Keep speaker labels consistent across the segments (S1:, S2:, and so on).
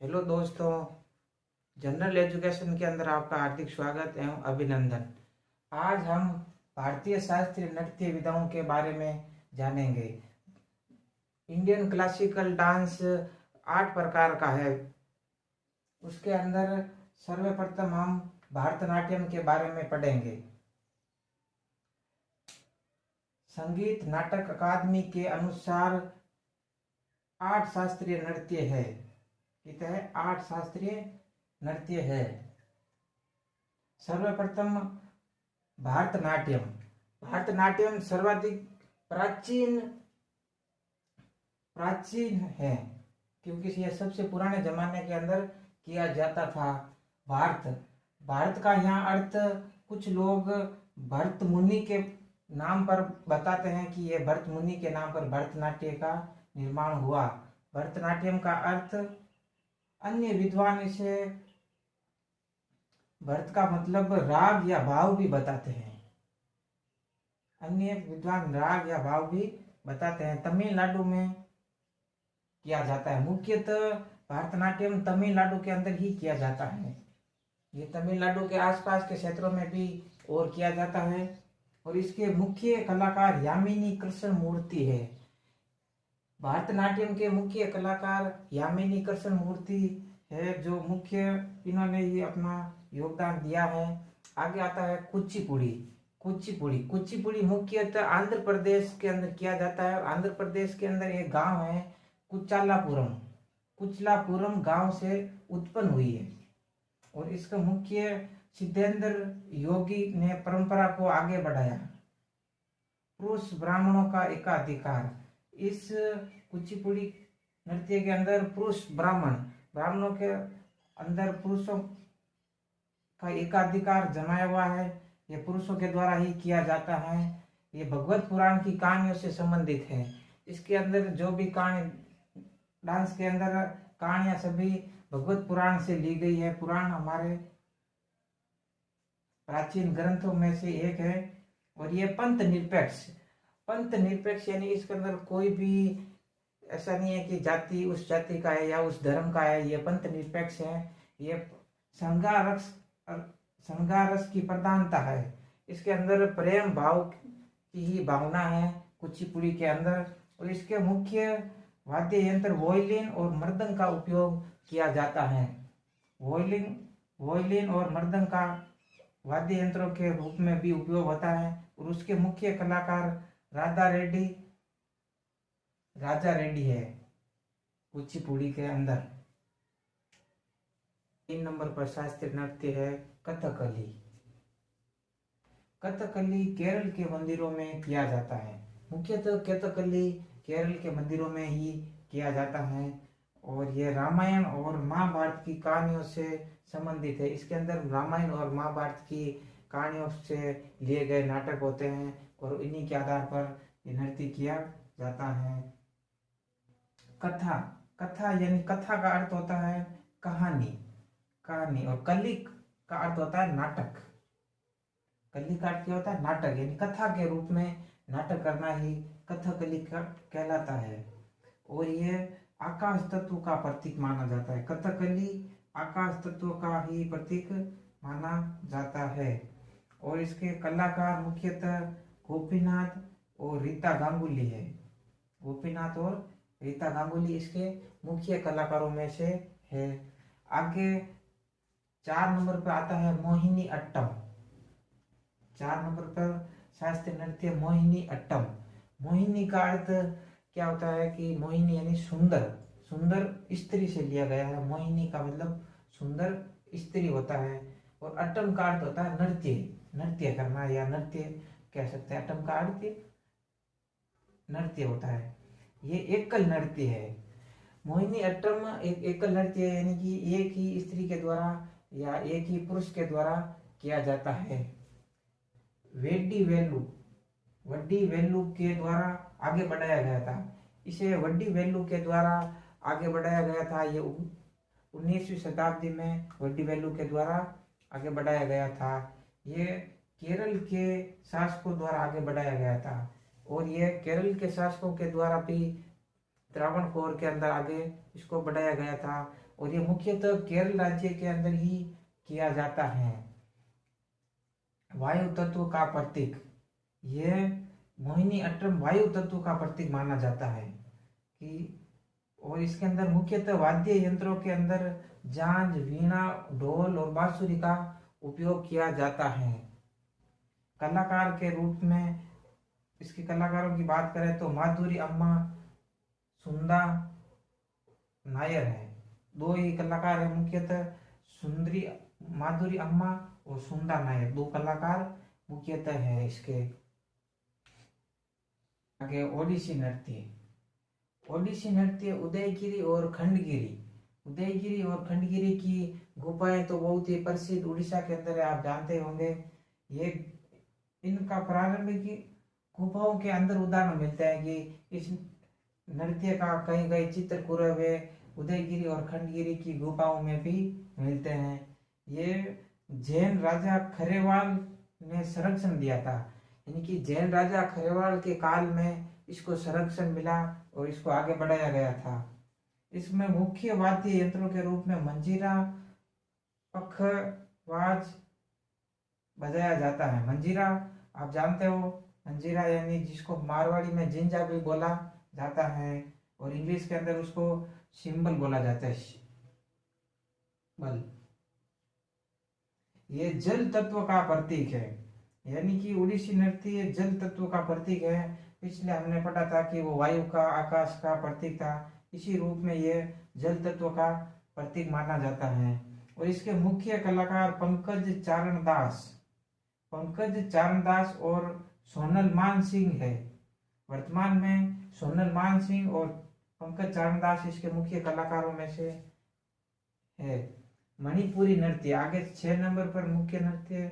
S1: Hello दोस्तों, general education के अंदर आपका हार्दिक स्वागत एवं अभिनंदन। आज हम भारतीय शास्त्रीय नृत्य विधाओं के बारे में जानेंगे। इंडियन क्लासिकल डांस 8 प्रकार का है। उसके अंदर सर्वप्रथम हम भरतनाट्यम के बारे में पढ़ेंगे। संगीत नाटक अकादमी के अनुसार 8 शास्त्रीय नृत्य है। कितने हैं? 8 शास्त्रीय नृत्य है। सर्वप्रथम भरतनाट्यम। भरतनाट्यम सर्वाधिक प्राचीन है, क्योंकि यह सबसे पुराने जमाने के अंदर किया जाता था। भारत का यहाँ अर्थ कुछ लोग भरत मुनि के नाम पर बताते हैं कि यह भरत मुनि के नाम पर भरतनाट्य का निर्माण हुआ। भरतनाट्यम का अर्थ अन्य विद्वान इसे भरत का मतलब राग या भाव भी बताते हैं। अन्य विद्वान राग या भाव भी बताते हैं। तमिलनाडु में किया जाता है। मुख्यतः भरतनाट्यम तमिलनाडु के अंदर ही किया जाता है। ये तमिलनाडु के आसपास के क्षेत्रों में भी और किया जाता है। और इसके मुख्य कलाकार यामिनी कृष्ण मूर्ति है। भरतनाट्यम के मुख्य कलाकार यामिनी कृष्ण मूर्ति है, जो मुख्य इन्होंने ही अपना योगदान दिया है। आगे आता है कुचिपुड़ी मुख्यतः आंध्र प्रदेश के अंदर किया जाता है। और आंध्र प्रदेश के अंदर एक गांव है कुचलापुरम गांव से उत्पन्न हुई है। और इसका मुख्य सिद्धेंद्र योगी ने परंपरा को आगे बढ़ाया। पुरुष ब्राह्मणों का एकाधिकार। इस कुचिपुड़ी नृत्य के अंदर ब्राह्मणों के अंदर पुरुषों का एकाधिकार जमाया हुआ है। ये पुरुषों के द्वारा ही किया जाता है। ये भगवत पुराण की कहानियों से संबंधित है। इसके अंदर जो भी कहानी डांस के अंदर कहानियां सभी भगवत पुराण से ली गई है। पुराण हमारे प्राचीन ग्रंथों में से एक है। और ये पंथ निरपेक्ष यानी इसके अंदर कोई भी ऐसा नहीं है कि जाति उस जाति का है या उस धर्म का है। ये पंथ निरपेक्ष है। ये श्रृंगार रस की प्रधानता है। इसके अंदर प्रेम भाव की ही भावना है कुचिपुड़ी के अंदर। और इसके मुख्य वाद्य यंत्र वोयलिन और मृदंग का उपयोग किया जाता है। वोयलिन और मृदंग का वाद्य यंत्रों के रूप में भी उपयोग होता है। और उसके मुख्य कलाकार राजा रेड्डी है कुचिपुड़ी के अंदर। 3 नंबर पर शास्त्रीय नृत्य है कथकली केरल के मंदिरों में किया जाता है। मुख्यतः कथकली केरल के मंदिरों में ही किया जाता है। और यह रामायण और महाभारत की कहानियों से संबंधित है। इसके अंदर रामायण और महाभारत की कहानियों से लिए गए नाटक होते हैं और इन्हीं के आधार पर यह नृत्य किया जाता है। कथा यानी कथा का अर्थ होता है कहानी। और कली का अर्थ होता है नाटक। कली का अर्थ क्या होता है? नाटक। यानी कथा के रूप में नाटक करना ही कथकली का कहलाता है। और ये आकाश तत्व का प्रतीक माना जाता है। कथकली आकाश तत्व का ही प्रतीक माना जाता है। और इसके कलाकार मुख्यतः गोपीनाथ और रीता गांगुली है। गोपीनाथ और रीता गांगुली इसके मुख्य कलाकारों में से है। आगे 4 नंबर पर आता है मोहिनी अट्टम। 4 नंबर पर शास्त्रीय नृत्य मोहिनी अट्टम। मोहिनी का अर्थ क्या होता है कि मोहिनी यानी सुंदर स्त्री से लिया गया है। मोहिनी का मतलब सुंदर स्त्री होता है। और अट्टम का अर्थ होता है नृत्य करना या नृत्य कह सकते हैं। अट्टम का अर्थ नृत्य होता है। ये एकल नृत्य है। मोहिनी अट्टम एक एकल नृत्य है, यानी कि एक ही स्त्री के द्वारा या एक ही पुरुष के द्वारा किया जाता है। वड्डी वेल्लू के द्वारा आगे बढ़ाया गया था। इसे वड्डी वेल्लू के द्वारा आगे बढ़ाया गया था। ये 19वीं शताब्दी में वड्डी वेल्लू के द्वारा आगे बढ़ाया गया था। ये केरल के शासकों द्वारा आगे बढ़ाया गया था। और ये केरल के शासकों के द्वारा भी त्रावणकोर के अंदर आगे इसको बढ़ाया गया था। और ये मुख्यतः केरल राज्य के अंदर ही किया जाता है। वायु तत्व का प्रतीक, ये मोहिनी अट्टम वायु तत्व का प्रतीक माना जाता है कि, और इसके अंदर मुख्यतः वाद्य यंत्रों के अंदर झांझ, वीणा, ढोल और बांसुरी का उपयोग किया जाता है। कलाकार के रूप में इसके कलाकारों की बात करें तो माधुरी अम्मा, सुंदा नायर है। दो ही कलाकार है मुख्यतः, सुंदरी माधुरी अम्मा और सुंदा नायर, दो कलाकार मुख्यतः है इसके। आगे ओडिसी नृत्य। ओडिसी नृत्य उदयगिरी और खंडगिरी, उदयगिरी और खंडगिरी की गुफाएं तो बहुत ही प्रसिद्ध उड़ीसा के अंदर है, आप जानते होंगे। ये इनका प्रारंभिक गुफाओं के अंदर उदाहरण मिलता है कि इस नृत्य का कहीं कहीं चित्र पूरे हुए उदयगिरी और खंडगिरी की गुफाओं में भी मिलते हैं। ये जैन राजा खरेवाल ने संरक्षण दिया था, यानी कि जैन राजा खरेवाल के काल में इसको संरक्षण मिला और इसको आगे बढ़ाया गया था। इसमें मुख्य वाद्य यंत्रों के रूप में मंजीरा, पखवाज बजाया जाता है। मंजीरा आप जानते हो, मंजीरा यानी जिसको मारवाड़ी में जिंजा भी बोला जाता है और इंग्लिश के अंदर उसको सिंबल बोला जाता है, बल। ये जल तत्व का प्रतीक है, यानी कि ओडिसी नृत्य जल तत्व का प्रतीक है। पिछले हमने पढ़ा था कि वो वायु का, आकाश का प्रतीक था, इसी रूप में ये जल तत्व का प्रतीक माना जाता है। और इसके मुख्य कलाकार पंकज चारण दास और सोनल मान सिंह है। वर्तमान में सोनल मान सिंह और पंकज चारण दास इसके मुख्य कलाकारों में से है। मणिपुरी नृत्य, आगे 6 नंबर पर मुख्य नृत्य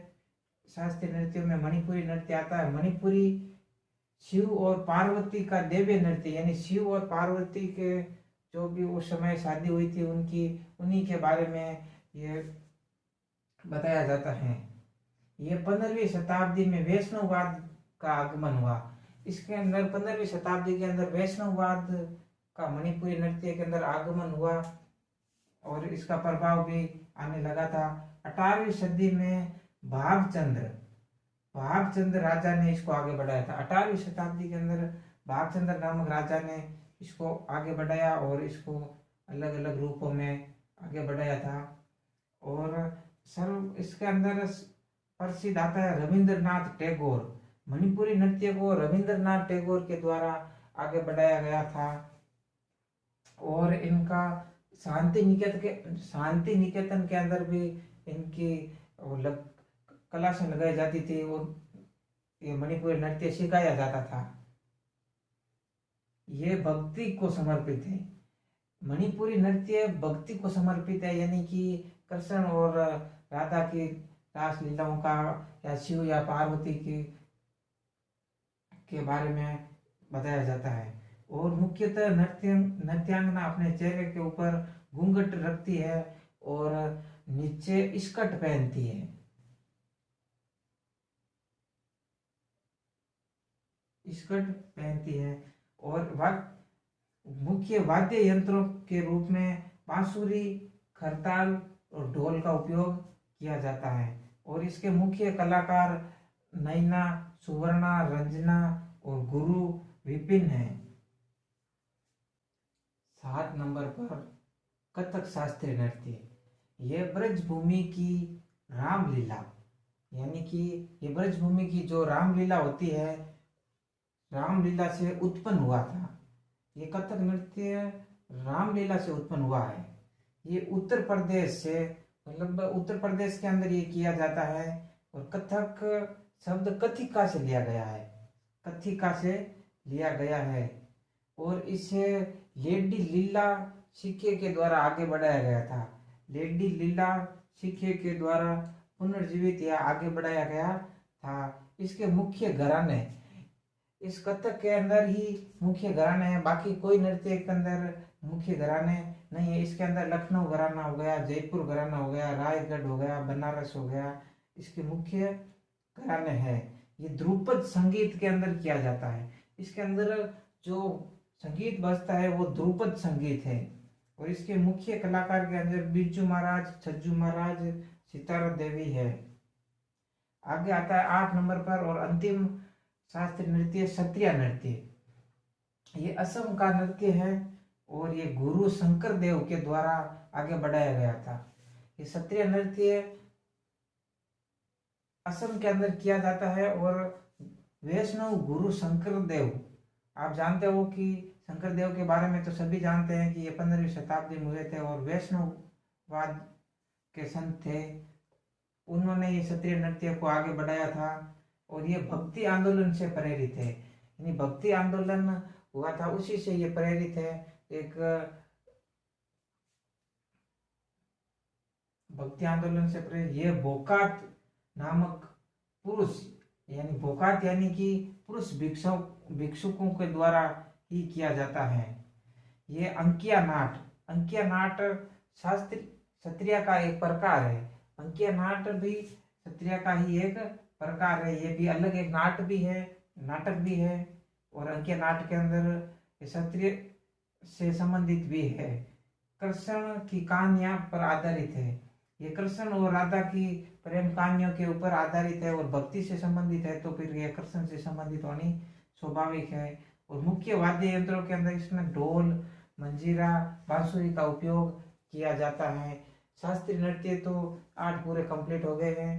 S1: शास्त्रीय नृत्यों में मणिपुरी नृत्य आता है। मणिपुरी शिव और पार्वती का देव्य नृत्य, यानी शिव और पार्वती के जो भी उस समय शादी हुई थी उनकी, उन्हीं के बारे में ये बताया जाता है। ये 15वीं शताब्दी में वैष्णववाद का आगमन हुआ। इसके अंदर 15वीं शताब्दी के अंदर वैष्णववाद का मणिपुरी नृत्य के अंदर आगमन हुआ और इसका प्रभाव भी आने लगा था। 18वीं सदी में भागचंद्र राजा ने इसको आगे बढ़ाया था। 18वीं शताब्दी के अंदर भागचंद्र नामक राजा ने इसको आगे बढ़ाया और इसको अलग अलग रूपों में आगे बढ़ाया था। और सर्व इसके अंदर प्रसिद्ध आता है रविंद्रनाथ टैगोर। मणिपुरी नृत्य को रविंद्रनाथ टैगोर के द्वारा आगे बढ़ाया गया था और इनका शांति निकेतन के अंदर भी इनकी क्लासें लगाई जाती थी और ये मणिपुरी नृत्य सिखाया जाता था। ये भक्ति को समर्पित है। मणिपुरी नृत्य भक्ति को समर्पित है, यानी कि कृष्ण और राधा की रास लीलाओं का या शिव या पार्वती की के बारे में बताया जाता है। और मुख्यतः नृत्यांगना अपने चेहरे के ऊपर घूंघट रखती है और नीचे स्कर्ट पहनती है। और मुख्य वाद्य यंत्रों के रूप में बांसुरी, खरताल और ढोल का उपयोग किया जाता है। और इसके मुख्य कलाकार नैना, सुवर्णा, रंजना और गुरु विपिन है। 7 नंबर पर कथक शास्त्रीय नृत्य। ये ब्रजभूमि की रामलीला, यानी कि ये ब्रजभूमि की जो रामलीला होती है, रामलीला से उत्पन्न हुआ था। ये कथक नृत्य रामलीला से उत्पन्न हुआ है। ये उत्तर प्रदेश से, मतलब उत्तर प्रदेश के अंदर ये किया जाता है। और कथक शब्द कथिका से लिया गया है, कथिका से लिया गया है। और इसे लेडी लीला सिक्के के द्वारा आगे बढ़ाया गया था। लेडी लीला सिक्के के द्वारा पुनर्जीवित या आगे बढ़ाया गया था। इसके मुख्य घराने, इस कथक के अंदर ही मुख्य घराने हैं, बाकी कोई नृत्य के अंदर मुख्य घराने नहीं है। इसके अंदर लखनऊ घराना हो गया, जयपुर घराना हो गया, रायगढ़ हो गया, बनारस हो गया, इसके मुख्य घराने हैं। ये ध्रुपद संगीत के अंदर किया जाता है। इसके अंदर जो संगीत बजता है वो ध्रुपद संगीत है। और इसके मुख्य कलाकार के अंदर बिरजू महाराज, छज्जू महाराज, सितारा देवी है। आगे आता है 8 नंबर पर और अंतिम शास्त्रीय नृत्य सत्रिया नृत्य। ये असम का नृत्य है और ये गुरु शंकर देव के द्वारा आगे बढ़ाया गया था। ये सत्रिया नृत्य असम के अंदर किया जाता है और वैष्णव गुरु शंकर देव, आप जानते हो कि शंकर देव के बारे में तो सभी जानते हैं कि ये 15वीं शताब्दी में हुए थे और वैष्णववाद के संत थे। उन्होंने ये सत्रिय नृत्य को आगे बढ़ाया था और ये भक्ति आंदोलन से प्रेरित है, यानी भक्ति आंदोलन हुआ था उसी से ये प्रेरित है। एक भक्ति आंदोलन से प्रेरित ये बोकात नामक पुरुष, यानी बोकात यानी कि पुरुष भिक्षुकों के द्वारा ही किया जाता है। ये अंकिया नाट शास्त्री सत्रिया का एक प्रकार है। अंकिया नाट भी सत्रिया का ही एक प्रकार है। ये भी अलग एक नाटक भी है और अंकिया नाट के अंदर सत्रिय से संबंधित भी है। कृष्ण की कहानियां पर आधारित है। ये कृष्ण और राधा की प्रेम कहानियों के ऊपर आधारित है और भक्ति से संबंधित है, तो फिर ये कृष्ण से संबंधित होनी स्वाभाविक है। और मुख्य वाद्य यंत्रों के अंदर इसमें ढोल, मंजीरा, बांसुरी का उपयोग किया जाता है। शास्त्रीय नृत्य तो 8 पूरे कंप्लीट हो गए हैं।